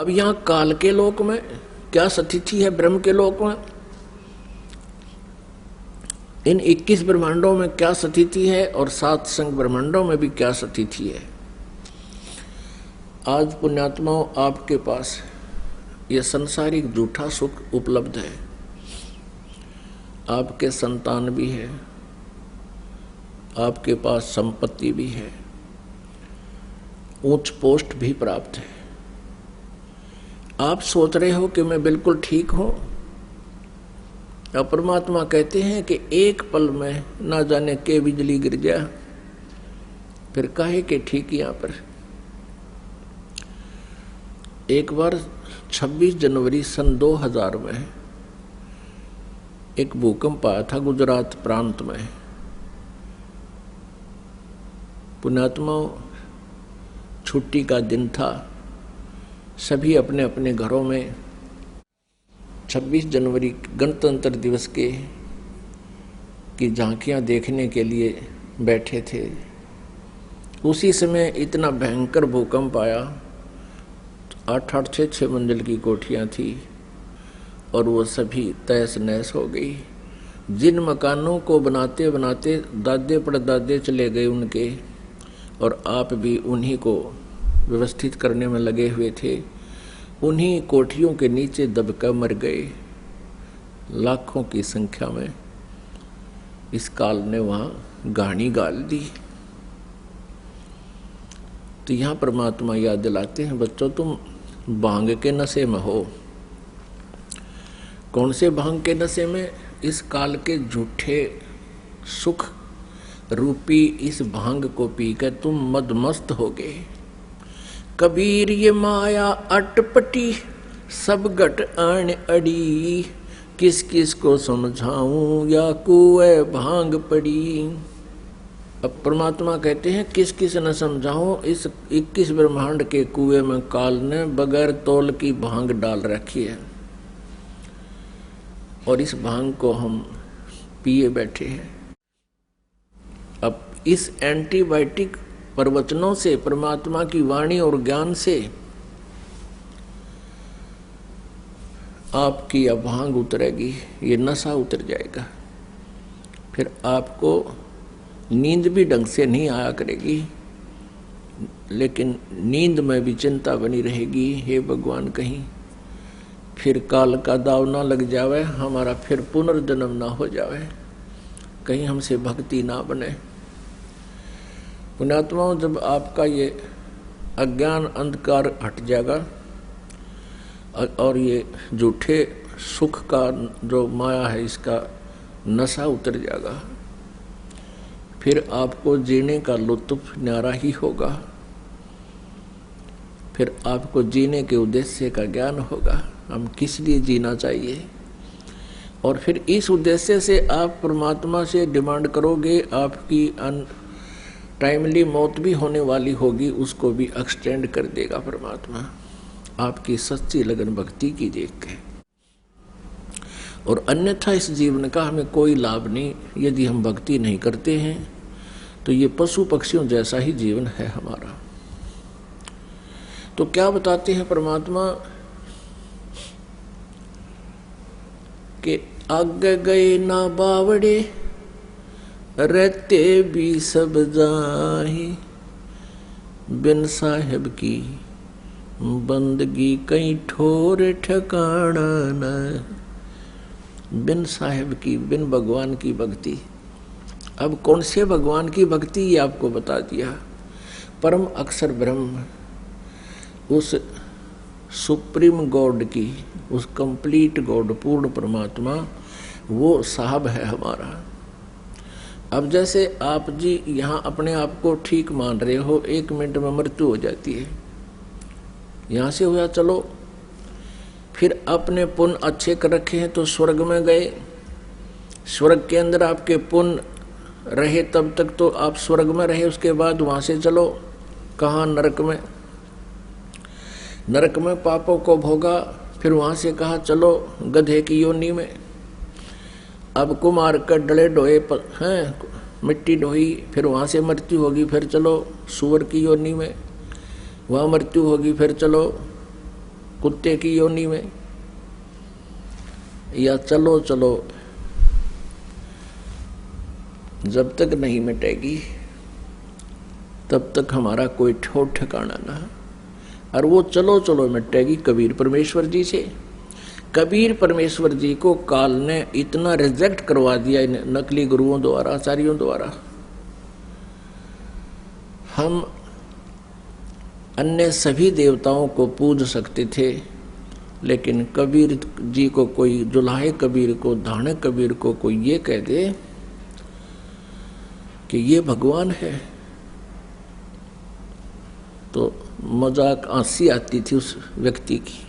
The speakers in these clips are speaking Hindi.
अब यहाँ काल के लोक में क्या स्थिति है, ब्रह्म के लोक में इन 21 ब्रह्मांडों में क्या स्थिति है और 7 संग ब्रह्मांडों में भी क्या स्थिति है। आज पुण्यात्माओं आपके पास यह संसारिक झूठा सुख उपलब्ध है, आपके संतान भी है, आपके पास संपत्ति भी है, उच्च पोस्ट भी प्राप्त है। आप सोच रहे हो कि मैं बिल्कुल ठीक हूं। अब परमात्मा कहते हैं कि एक पल में ना जाने के बिजली गिर जाए, फिर काहे के ठीक। यहां पर एक बार 26 जनवरी सन 2000 में एक भूकंप आया था गुजरात प्रांत में। पुण्यात्माओं छुट्टी का दिन था, सभी अपने अपने घरों में 26 जनवरी गणतंत्र दिवस की झांकियां देखने के लिए बैठे थे। उसी समय इतना भयंकर भूकंप आया, 8-8 6-6 मंजिल की कोठियां थी और वो सभी तहस नहस हो गई। जिन मकानों को बनाते बनाते दादे परदादे चले गए उनके, और आप भी उन्हीं को व्यवस्थित करने में लगे हुए थे, उन्हीं कोठियों के नीचे दबकर मर गए लाखों की संख्या में। इस काल ने वहां गाड़ी गाल दी। तो यहां परमात्मा याद दिलाते हैं, बच्चों तुम भांग के नशे में हो। कौन से भांग के नशे में? इस काल के झूठे सुख रूपी इस भांग को पीकर तुम मदमस्त हो गए। कबीर ये माया अटपटी सब घट आन अड़ी, किस किस को समझाऊं या कुए भांग पड़ी। अब परमात्मा कहते हैं किस किस न समझाऊं, इस 21 ब्रह्मांड के कुएं में काल ने बगैर तौल की भांग डाल रखी है और इस भांग को हम पिए बैठे हैं। अब इस एंटीबायोटिक प्रवचनों से, परमात्मा की वाणी और ज्ञान से आपकी अब भांग उतरेगी, ये नशा उतर जाएगा। फिर आपको नींद भी ढंग से नहीं आया करेगी, लेकिन नींद में भी चिंता बनी रहेगी, हे भगवान कहीं फिर काल का दाव ना लग जावे, हमारा फिर पुनर्जन्म ना हो जावे, कहीं हमसे भक्ति ना बने। पुण्यात्माओं जब आपका ये अज्ञान अंधकार हट जाएगा और ये झूठे सुख का जो माया है इसका नशा उतर जाएगा, फिर आपको जीने का लुत्फ न्यारा ही होगा। फिर आपको जीने के उद्देश्य का ज्ञान होगा, हम किस लिए जीना चाहिए। और फिर इस उद्देश्य से आप परमात्मा से डिमांड करोगे, आपकी टाइमली मौत भी होने वाली होगी, उसको भी एक्सटेंड कर देगा परमात्मा, आपकी सच्ची लगन भक्ति की देख के। और अन्यथा इस जीवन का हमें कोई लाभ नहीं। यदि हम भक्ति नहीं करते हैं तो ये पशु पक्षियों जैसा ही जीवन है हमारा। तो क्या बताते हैं परमात्मा कि आगे गए ना बावड़े, रहते भी सब जाहि, बिन साहेब की बंदगी कहीं ठोर ठिकाना न। बिन साहेब की, बिन भगवान की भक्ति। अब कौन से भगवान की भक्ति, ये आपको बता दिया। परम अक्षर ब्रह्म, उस सुप्रीम गॉड की, उस कंप्लीट गॉड, पूर्ण परमात्मा, वो साहब है हमारा। अब जैसे आप जी यहाँ अपने आप को ठीक मान रहे हो, 1 मिनट में मृत्यु हो जाती है, यहाँ से हुआ चलो, फिर अपने पुण्य अच्छे कर रखे हैं तो स्वर्ग में गए, स्वर्ग के अंदर आपके पुण्य रहे तब तक तो आप स्वर्ग में रहे, उसके बाद वहाँ से चलो कहाँ, नरक में। नरक में पापों को भोगा, फिर वहाँ से कहा चलो गधे की योनि में। अब कुमार कर डले ढोए हैं, मिट्टी ढोई, फिर वहाँ से मृत्यु होगी, फिर चलो सुअर की योनि में, वहाँ मृत्यु होगी, फिर चलो कुत्ते की योनि में, या चलो चलो जब तक नहीं मिटेगी तब तक हमारा कोई ठोर ठिकाना ना। और वो चलो चलो मिटेगी कबीर परमेश्वर जी से। कबीर परमेश्वर जी को काल ने इतना रिजेक्ट करवा दिया इन नकली गुरुओं द्वारा, आचार्यों द्वारा। हम अन्य सभी देवताओं को पूज सकते थे, लेकिन कबीर जी को कोई जुलाहे कबीर को, धाने कबीर को कोई ये कह दे कि ये भगवान है, तो मजाक हंसी आती थी उस व्यक्ति की।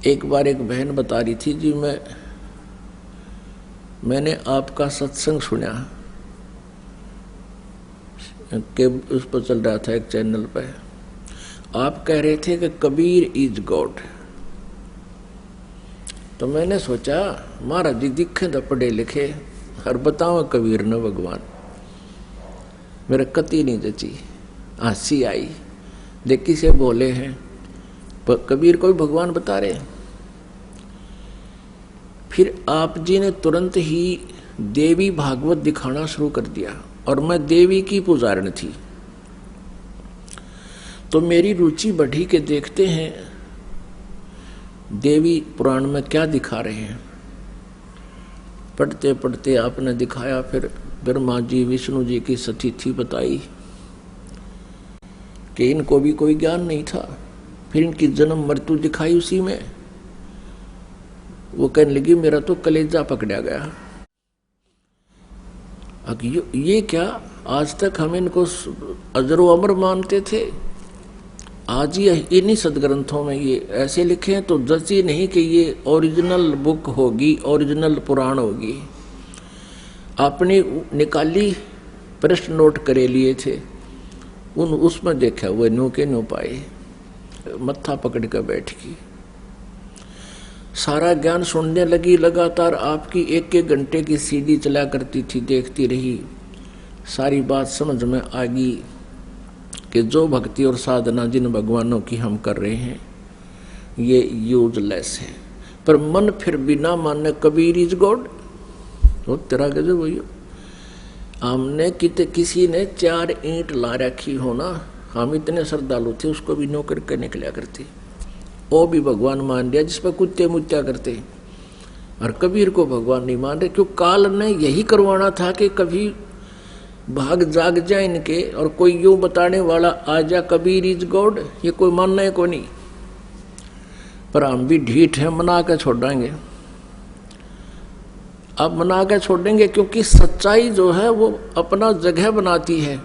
एक बार एक बहन बता रही थी, जी मैंने आपका सत्संग सुना कि उस पर चल रहा था एक चैनल पे, आप कह रहे थे कि कबीर इज गॉड। तो मैंने सोचा महाराज जी दिखे तो पढ़े लिखे और बताओ कबीर न भगवान। मेरे कति नहीं जची, हंसी आई। देखी से बोले हैं पर कबीर को भी भगवान बता रहे। फिर आप जी ने तुरंत ही देवी भागवत दिखाना शुरू कर दिया, और मैं देवी की पुजारन थी, तो मेरी रुचि बढ़ी के देखते हैं देवी पुराण में क्या दिखा रहे हैं। पढ़ते पढ़ते आपने दिखाया, फिर ब्रह्मा जी विष्णु जी की सतीथि बताई कि इनको भी कोई ज्ञान नहीं था। फिर इनकी जन्म मृत्यु दिखाई उसी में। वो कहने लगी मेरा तो कलेजा पकड़ा गया। अब ये क्या, आज तक हम इनको अजरो अमर मानते थे, आज ही इन्हीं सदग्रंथों में ये ऐसे लिखे हैं, तो जची नहीं कि ये ओरिजिनल बुक होगी, ओरिजिनल पुराण होगी। आपने निकाली, प्रश्न नोट करे लिए थे, उसमें देखा वो न्यू के न्यू पाए, मत्था पकड़ कर बैठ गई। सारा ज्ञान सुनने लगी लगातार। आपकी एक एक घंटे की सीडी चला करती थी, देखती रही। सारी बात समझ में आ गई कि जो भक्ति और साधना जिन भगवानों की हम कर रहे हैं ये यूजलेस है। पर मन फिर बिना माने कबीर इज गॉड, तो तेरा गजब वही। हमने किसी ने 4 ईंट ला रखी हो ना, हम इतने श्रद्धालु थे, उसको भी नो करके निकला करते, वो भी भगवान मान लिया जिस पर कुत्ते मुत्या करते। और कबीर को भगवान नहीं मान रहे, क्यों? काल ने यही करवाना था कि कभी भाग जाग जाए इनके, और कोई यूं बताने वाला आ जा कबीर इज गॉड, ये कोई मानना है कोई नहीं। पर हम भी ढीठ है, मना के छोड़ेंगे। अब मना के छोड़ेंगे क्योंकि सच्चाई जो है वो अपना जगह बनाती है।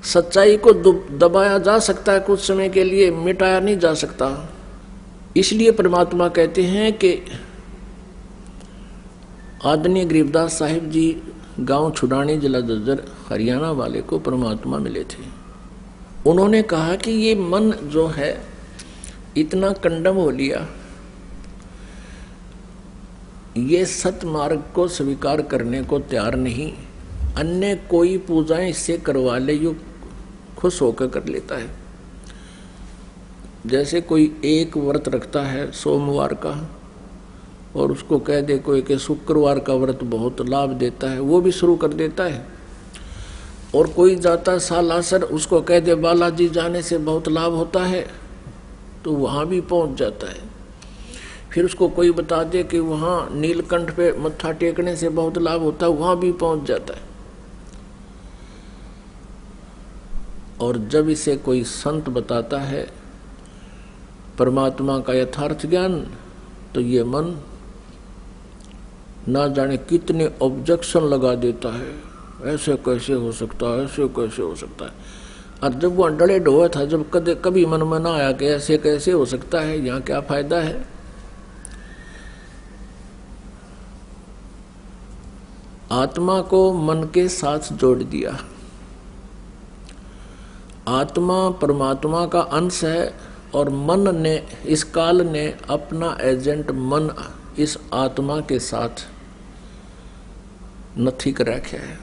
सच्चाई को दबाया जा सकता है कुछ समय के लिए, मिटाया नहीं जा सकता। इसलिए परमात्मा कहते हैं कि आदरणीय गरीबदास साहिब जी गांव छुड़ानी, जिला जज्जर, हरियाणा वाले को परमात्मा मिले थे। उन्होंने कहा कि ये मन जो है इतना कंडम हो लिया, ये सत मार्ग को स्वीकार करने को तैयार नहीं। अन्य कोई पूजाएं इससे करवा ले, यो खुश होकर कर लेता है। जैसे कोई एक व्रत रखता है सोमवार का, और उसको कह दे कोई कि शुक्रवार का व्रत बहुत लाभ देता है, वो भी शुरू कर देता है। और कोई जाता सालासर, उसको कह दे बालाजी जाने से बहुत लाभ होता है, तो वहाँ भी पहुँच जाता है। फिर उसको कोई बता दे कि वहाँ नीलकंठ पे मत्था टेकने से बहुत लाभ होता है, वहाँ भी पहुँच जाता है। और जब इसे कोई संत बताता है परमात्मा का यथार्थ ज्ञान, तो ये मन ना जाने कितने ऑब्जेक्शन लगा देता है। ऐसे कैसे हो सकता है, ऐसे कैसे हो सकता है। और जब वो डले ढोए था, जब कभी मन में ना आया कि ऐसे कैसे हो सकता है, यहाँ क्या फायदा है। आत्मा को मन के साथ जोड़ दिया। आत्मा परमात्मा का अंश है, और मन ने, इस काल ने अपना एजेंट मन इस आत्मा के साथ नथी कर रखा है।